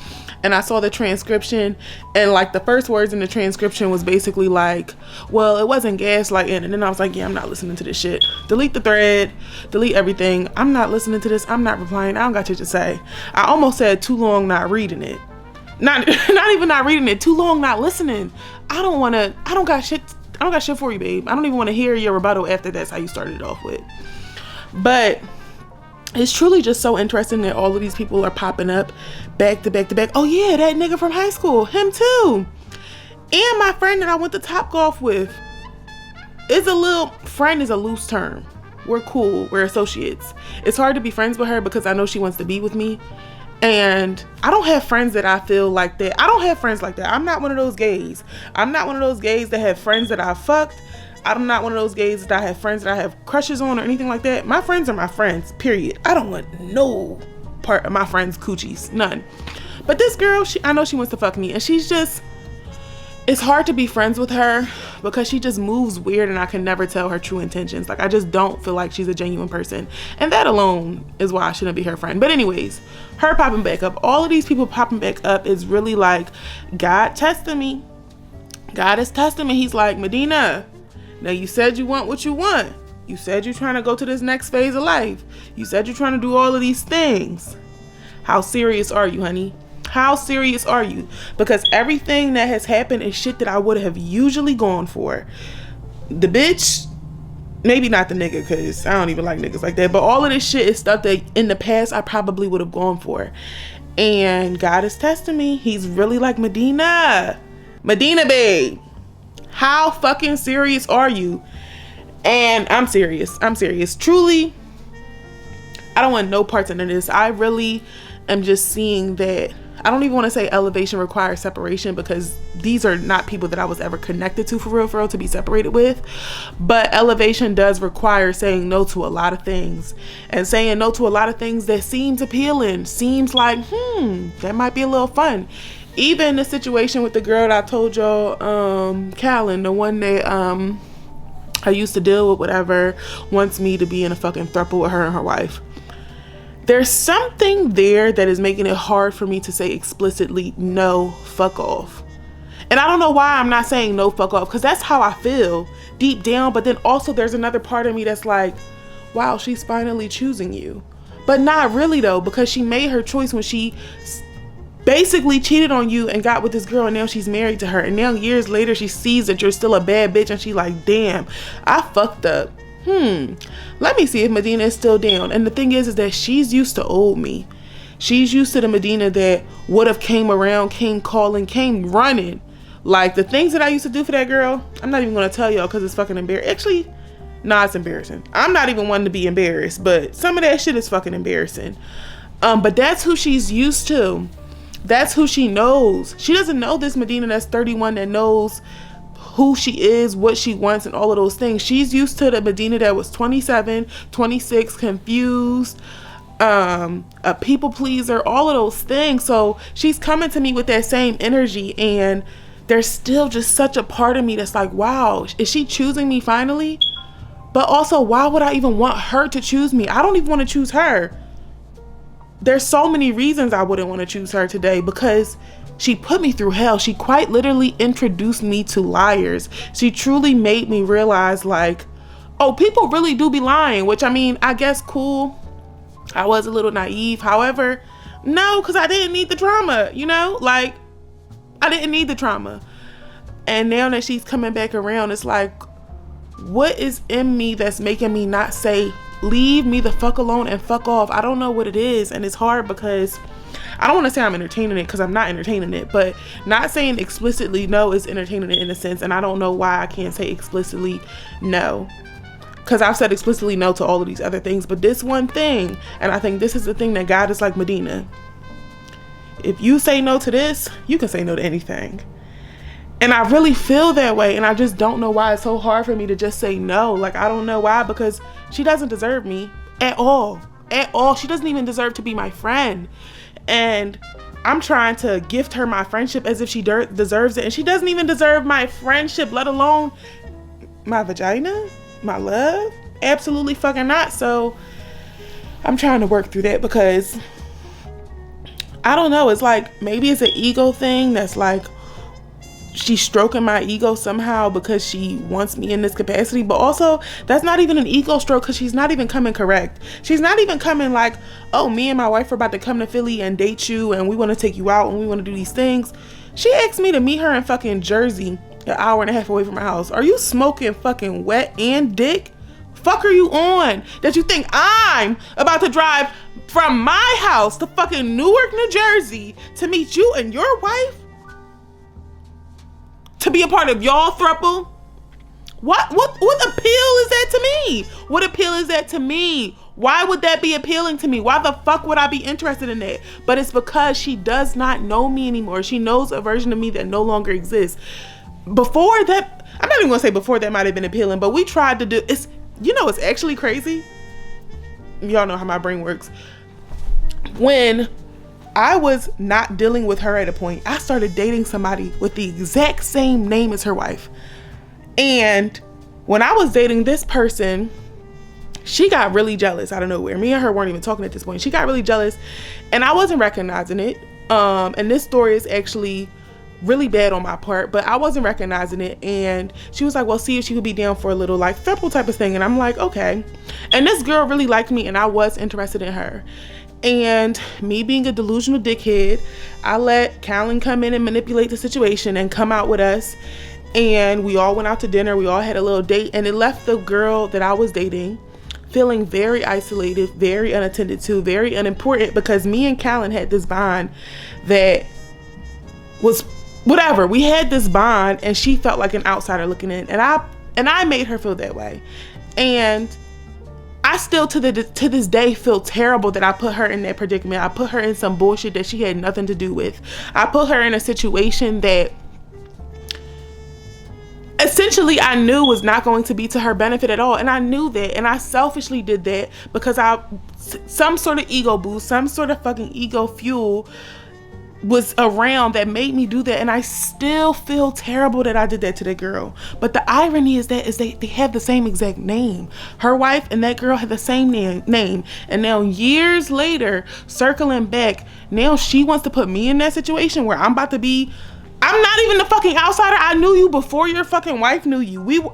and I saw the transcription, and like the first words in the transcription was basically like, well, it wasn't gaslighting. And then I was like, yeah, I'm not listening to this shit. Delete the thread, delete everything. I'm not listening to this. I'm not replying. I don't got shit to say. I almost said too long not reading it. Not even not reading it, too long not listening. I don't got shit for you, babe. I don't even want to hear your rebuttal after that's how you started it off with. But it's truly just so interesting that all of these people are popping up back to back to back. Oh yeah, that nigga from high school, him too. And my friend that I went to Topgolf with. Friend is a loose term. We're cool, we're associates. It's hard to be friends with her because I know she wants to be with me. And I don't have friends that I feel like that. I don't have friends like that. I'm not one of those gays. I'm not one of those gays that have friends that I fucked. I'm not one of those gays that I have friends that I have crushes on or anything like that. My friends are my friends, period. I don't want no part of my friends' coochies. None. But this girl, I know she wants to fuck me. And she's just, it's hard to be friends with her because she just moves weird and I can never tell her true intentions. Like, I just don't feel like she's a genuine person. And that alone is why I shouldn't be her friend. But anyways, her popping back up, all of these people popping back up is really like God testing me. God is testing me. He's like, Medina, now you said you want what you want. You said you're trying to go to this next phase of life. You said you're trying to do all of these things. How serious are you, honey? How serious are you? Because everything that has happened is shit that I would have usually gone for. The bitch maybe not the nigga, because I don't even like niggas like that, but all of this shit is stuff that in the past I probably would have gone for. And God is testing me. He's really like, Medina, babe, how fucking serious are you? And I'm serious. Truly, I don't want no parts in this. I really am just seeing that I don't even want to say elevation requires separation, because these are not people that I was ever connected to for real to be separated with. But elevation does require saying no to a lot of things, and saying no to a lot of things that seems appealing, seems like, that might be a little fun. Even the situation with the girl that I told y'all, Callan, the one that I used to deal with, whatever, wants me to be in a fucking throuple with her and her wife. There's something there that is making it hard for me to say explicitly, no, fuck off. And I don't know why I'm not saying no, fuck off, because that's how I feel deep down. But then also there's another part of me that's like, wow, she's finally choosing you. But not really though, because she made her choice when she basically cheated on you and got with this girl, and now she's married to her. And now years later she sees that you're still a bad bitch, and she like, damn, I fucked up. Let me see if Medina is still down. And the thing is that she's used to old me. She's used to the Medina that would have came around, came calling, came running. Like the things that I used to do for that girl, I'm not even going to tell y'all because it's fucking embarrassing. Actually, nah, it's embarrassing. I'm not even one to be embarrassed, but some of that shit is fucking embarrassing. But that's who she's used to. That's who she knows. She doesn't know this Medina that's 31 that knows who she is, what she wants, and all of those things. She's used to the Medina that was 27, 26, confused, a people pleaser, all of those things. So she's coming to me with that same energy, and there's still just such a part of me that's like, wow, is she choosing me finally? But also, why would I even want her to choose me? I don't even want to choose her. There's so many reasons I wouldn't want to choose her today, because she put me through hell. She quite literally introduced me to liars. She truly made me realize, like, oh, people really do be lying, which, I mean, I guess cool. I was a little naive. However, no, because I didn't need the drama, you know? Like, I didn't need the trauma. And now that she's coming back around, it's like, what is in me that's making me not say, leave me the fuck alone and fuck off? I don't know what it is. And it's hard because I don't want to say I'm entertaining it, because I'm not entertaining it, but not saying explicitly no is entertaining it in a sense. And I don't know why I can't say explicitly no, because I've said explicitly no to all of these other things, but this one thing, and I think this is the thing that God is like, Medina, if you say no to this, you can say no to anything. And I really feel that way, and I just don't know why it's so hard for me to just say no. Like, I don't know why, because she doesn't deserve me at all. She doesn't even deserve to be my friend. And I'm trying to gift her my friendship as if she deserves it. And she doesn't even deserve my friendship, let alone my vagina, my love. Absolutely fucking not. So I'm trying to work through that, because I don't know. It's like, maybe it's an ego thing that's like, she's stroking my ego somehow because she wants me in this capacity. But also, that's not even an ego stroke, because she's not even coming correct. She's not even coming like, oh, me and my wife are about to come to Philly and date you, and we want to take you out, and we want to do these things. She asked me to meet her in fucking Jersey, an hour and a half away from my house. Are you smoking fucking wet and dick? Fuck are you on that you think I'm about to drive from my house to fucking Newark, New Jersey to meet you and your wife? To be a part of y'all throuple? What appeal is that to me? What appeal is that to me? Why would that be appealing to me? Why the fuck would I be interested in that? But it's because she does not know me anymore. She knows a version of me that no longer exists. Before that, I'm not even gonna say before that might have been appealing, but we tried to do, it's actually crazy. Y'all know how my brain works. When I was not dealing with her at a point, I started dating somebody with the exact same name as her wife. And when I was dating this person, she got really jealous out of nowhere. Me and her weren't even talking at this point. She got really jealous, and I wasn't recognizing it. And this story is actually really bad on my part, but I wasn't recognizing it. And she was like, well, see if she could be down for a little like throuple type of thing. And I'm like, okay. And this girl really liked me, and I was interested in her. And me being a delusional dickhead, I let Callan come in and manipulate the situation and come out with us. And we all went out to dinner. We all had a little date, and it left the girl that I was dating feeling very isolated, very unattended to, very unimportant, because me and Callan had this bond that was whatever. We had this bond, and she felt like an outsider looking in, and I made her feel that way. And I still to this day feel terrible that I put her in that predicament. I put her in some bullshit that she had nothing to do with. I put her in a situation that essentially I knew was not going to be to her benefit at all. And I knew that, and I selfishly did that because some sort of ego boost, some sort of fucking ego fuel was around that made me do that. And I still feel terrible that I did that to that girl. But the irony is that they have the same exact name. Her wife and that girl had the same name. And now years later, circling back, now she wants to put me in that situation where I'm not even the fucking outsider. I knew you before your fucking wife knew you.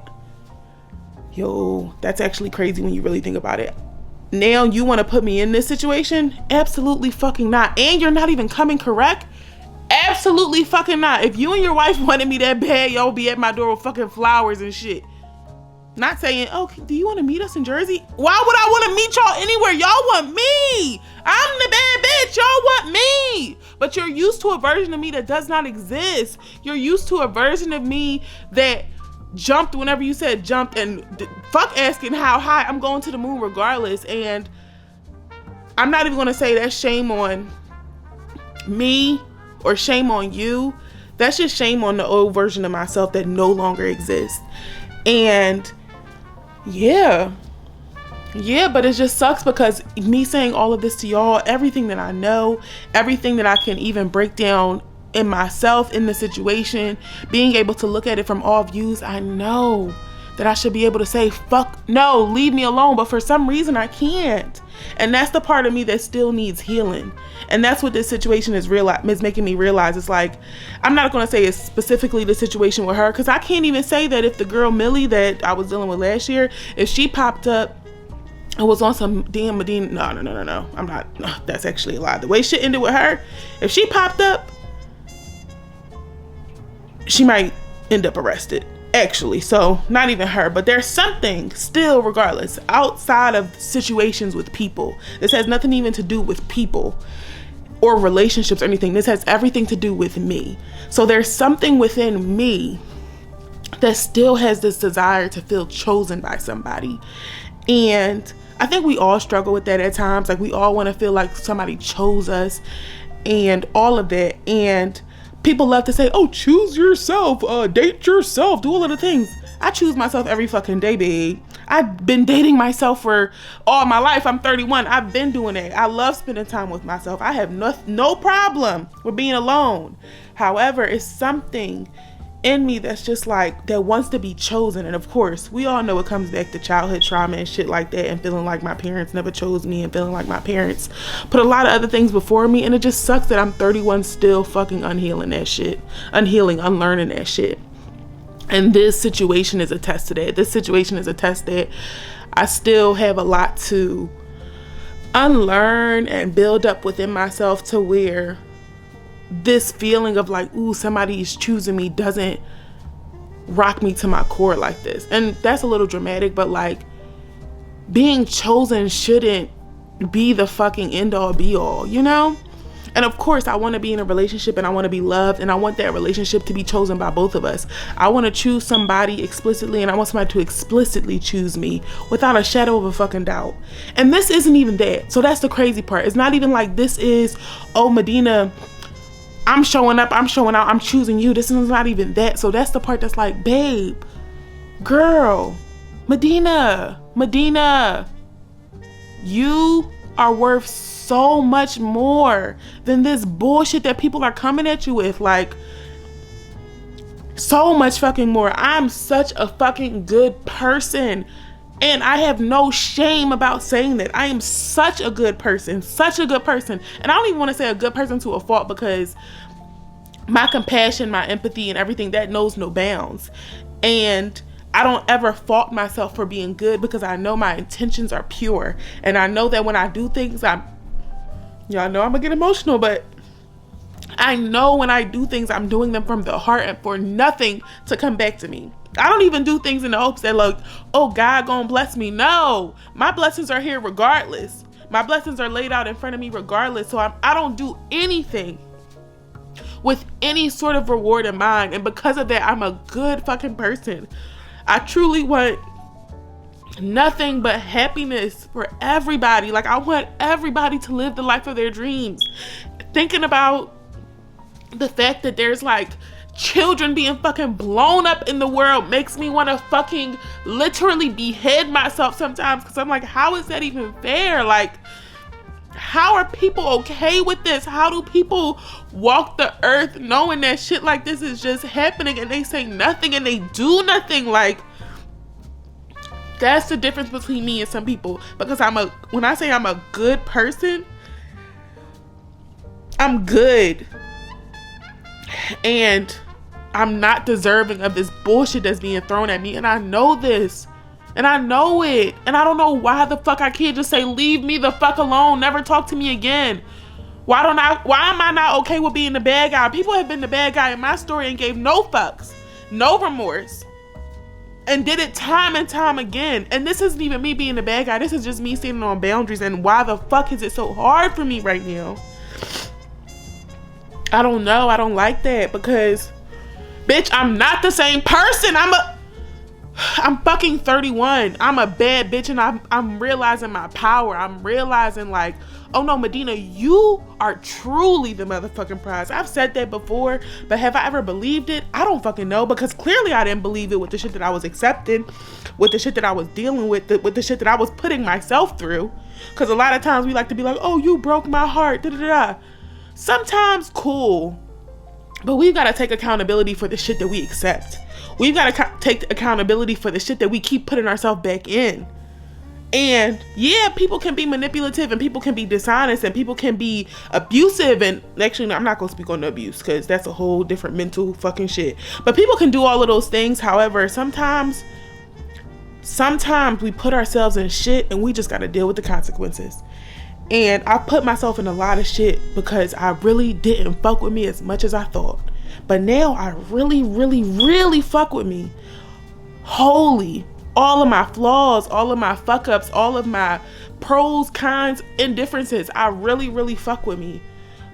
Yo, that's actually crazy when you really think about it. Now you want to put me in this situation? Absolutely fucking not. And you're not even coming correct? Absolutely fucking not. If you and your wife wanted me that bad, y'all be at my door with fucking flowers and shit. Not saying, oh, do you want to meet us in Jersey? Why would I want to meet y'all anywhere? Y'all want me. I'm the bad bitch. Y'all want me. But you're used to a version of me that does not exist. You're used to a version of me that jumped whenever you said jumped, and fuck asking how high. I'm going to the moon regardless. And I'm not even going to say that's shame on me or shame on you. That's just shame on the old version of myself that no longer exists. And yeah, but it just sucks because me saying all of this to y'all, everything that I know, everything that I can even break down in myself, in the situation, being able to look at it from all views, I know that I should be able to say, fuck no, leave me alone. But for some reason I can't. And that's the part of me that still needs healing. And that's what this situation is making me realize. It's like, I'm not going to say it's specifically the situation with her, because I can't even say that if the girl Millie that I was dealing with last year, if she popped up and was on some damn Medina, no, I'm not, that's actually a lie. The way shit ended with her, if she popped up, she might end up arrested, actually. So not even her, but there's something still, regardless, outside of situations with people. This has nothing even to do with people or relationships or anything. This has everything to do with me. So there's something within me that still has this desire to feel chosen by somebody. And I think we all struggle with that at times. Like, we all want to feel like somebody chose us and all of that. And people love to say, oh, choose yourself, date yourself, do all of the things. I choose myself every fucking day, babe. I've been dating myself for all my life. I'm 31. I've been doing that. I love spending time with myself. I have no problem with being alone. However, it's something in me that's just like, that wants to be chosen. And of course, we all know it comes back to childhood trauma and shit like that, and feeling like my parents never chose me, and feeling like my parents put a lot of other things before me. And it just sucks that I'm 31 still fucking unlearning that shit. And this situation is a test to that. This situation is a test that I still have a lot to unlearn and build up within myself, to where this feeling of like, ooh, somebody is choosing me doesn't rock me to my core like this. And that's a little dramatic, but like, being chosen shouldn't be the fucking end all be all, you know? And of course, I want to be in a relationship and I want to be loved, and I want that relationship to be chosen by both of us. I want to choose somebody explicitly, and I want somebody to explicitly choose me without a shadow of a fucking doubt. And this isn't even that. So that's the crazy part. It's not even like this is, oh, Medina, I'm showing up, I'm showing out, I'm choosing you. This is not even that. So that's the part that's like, babe, girl, Medina, you are worth so much more than this bullshit that people are coming at you with. Like, so much fucking more. I'm such a fucking good person, and I have no shame about saying that. I am such a good person. And I don't even want to say a good person to a fault, because my compassion, my empathy, and everything, that knows no bounds. And I don't ever fault myself for being good, because I know my intentions are pure. And I know that when I do things, y'all know I'm gonna get emotional, but I know when I do things, I'm doing them from the heart and for nothing to come back to me. I don't even do things in the hopes that, like, oh, God gonna bless me. No, my blessings are here regardless. My blessings are laid out in front of me regardless. So I don't do anything with any sort of reward in mind. And because of that, I'm a good fucking person. I truly want nothing but happiness for everybody. Like, I want everybody to live the life of their dreams. Thinking about the fact that there's like children being fucking blown up in the world makes me want to fucking literally behead myself sometimes, because I'm like, how is that even fair? Like, how are people okay with this? How do people walk the earth knowing that shit like this is just happening and they say nothing and they do nothing? Like, that's the difference between me and some people. Because when I say I'm a good person, I'm good. And I'm not deserving of this bullshit that's being thrown at me. And I know this. And I know it. And I don't know why the fuck I can't just say, leave me the fuck alone. Never talk to me again. Why am I not okay with being the bad guy? People have been the bad guy in my story and gave no fucks, no remorse, and did it time and time again. And this isn't even me being the bad guy. This is just me standing on boundaries. And why the fuck is it so hard for me right now? I don't know. I don't like that, because, bitch, I'm not the same person. I'm fucking 31. I'm a bad bitch, and I'm realizing my power. I'm realizing, like, oh no, Medina, you are truly the motherfucking prize. I've said that before, but have I ever believed it? I don't fucking know, because clearly I didn't believe it with the shit that I was accepting, with the shit that I was dealing with the shit that I was putting myself through. Because a lot of times we like to be like, oh, you broke my heart, da-da-da. Sometimes cool, but we've got to take accountability for the shit that we accept. We've got to take accountability for the shit that we keep putting ourselves back in. And yeah, people can be manipulative, and people can be dishonest, and people can be abusive. And actually, no, I'm not going to speak on the abuse, because that's a whole different mental fucking shit. But people can do all of those things. However, sometimes we put ourselves in shit, and we just got to deal with the consequences. And I put myself in a lot of shit because I really didn't fuck with me as much as I thought. But now I really, really, really fuck with me. Holy. All of my flaws, all of my fuck ups, all of my pros, cons, indifferences. I really, really fuck with me.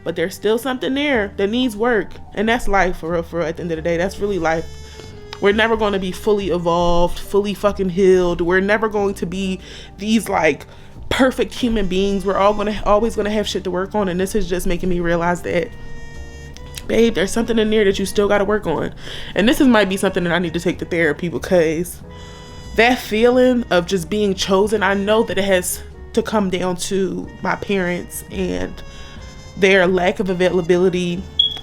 But there's still something there that needs work. And that's life, for real, at the end of the day. That's really life. We're never going to be fully evolved, fully fucking healed. We're never going to be these like perfect human beings. We're always gonna have shit to work on, and this is just making me realize that, babe, there's something in there that you still gotta work on. And this might be something that I need to take to therapy, because that feeling of just being chosen, I know that it has to come down to my parents and their lack of availability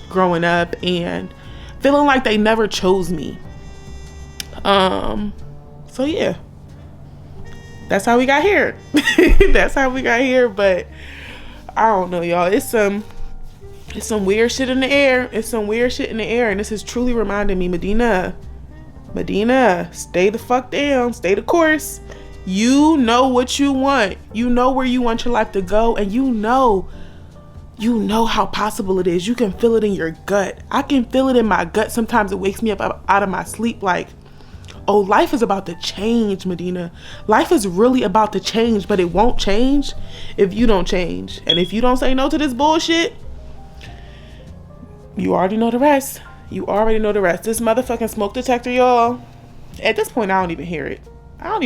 growing up and feeling like they never chose me. So yeah, that's how we got here. That's how we got here. But I don't know, y'all. It's some weird shit in the air. It's some weird shit in the air. And this is truly reminding me, Medina, stay the fuck down. Stay the course. You know what you want. You know where you want your life to go. And you know how possible it is. You can feel it in your gut. I can feel it in my gut. Sometimes it wakes me up out of my sleep like, oh, life is about to change, Medina. Life is really about to change, but it won't change if you don't change. And if you don't say no to this bullshit, you already know the rest. You already know the rest. This motherfucking smoke detector, y'all, at this point, I don't even hear it. I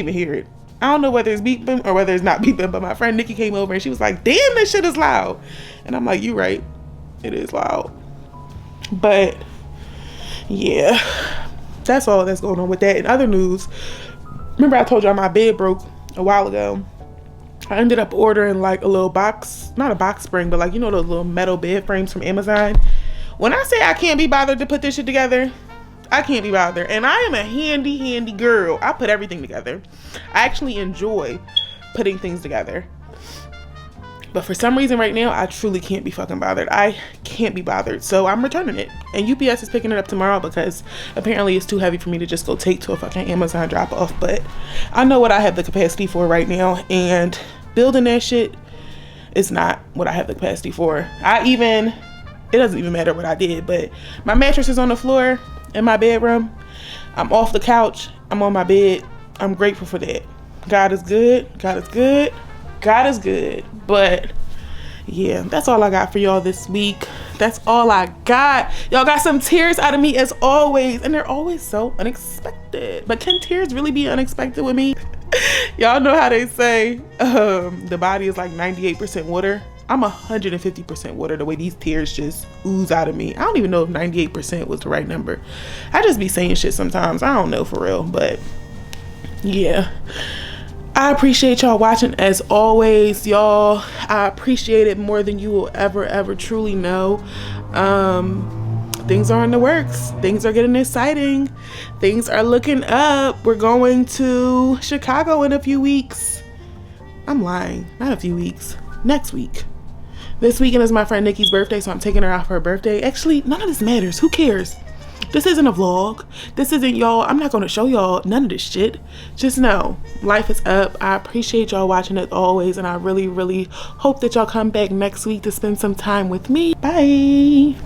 don't know whether it's beeping or whether it's not beeping, but my friend Nikki came over and she was like, damn, this shit is loud. And I'm like, you right. It is loud. But yeah, that's all that's going on with that. In other news, remember I told y'all my bed broke a while ago. I ended up ordering like a little box, not a box spring, but like, you know, those little metal bed frames from Amazon. When I say I can't be bothered to put this shit together, I can't be bothered. And I am a handy girl. I put everything together. I actually enjoy putting things together. But for some reason right now, I truly can't be fucking bothered. I can't be bothered. So I'm returning it. And UPS is picking it up tomorrow because apparently it's too heavy for me to just go take to a fucking Amazon drop off. But I know what I have the capacity for right now. And building that shit is not what I have the capacity for. I even it doesn't even matter what I did, but my mattress is on the floor in my bedroom. I'm off the couch. I'm on my bed. I'm grateful for that. God is good. God is good. God is good. But yeah, that's all I got for y'all this week. That's all I got. Y'all got some tears out of me as always, and they're always so unexpected. But can tears really be unexpected with me? Y'all know how they say the body is like 98% water. I'm 150% water, the way these tears just ooze out of me. I don't even know if 98% was the right number. I just be saying shit sometimes. I don't know for real, but yeah. I appreciate y'all watching as always, y'all. I appreciate it more than you will ever truly know. Things are in the works. Things are getting exciting. Things are looking up. We're going to Chicago in a few weeks. I'm lying. Not a few weeks. Next week. This weekend is my friend Nikki's birthday, so I'm taking her out for her birthday. Actually, none of this matters. Who cares? This isn't a vlog. This isn't y'all. I'm not going to show y'all none of this shit. Just know, life is up. I appreciate y'all watching as always, and I really hope that y'all come back next week to spend some time with me. Bye.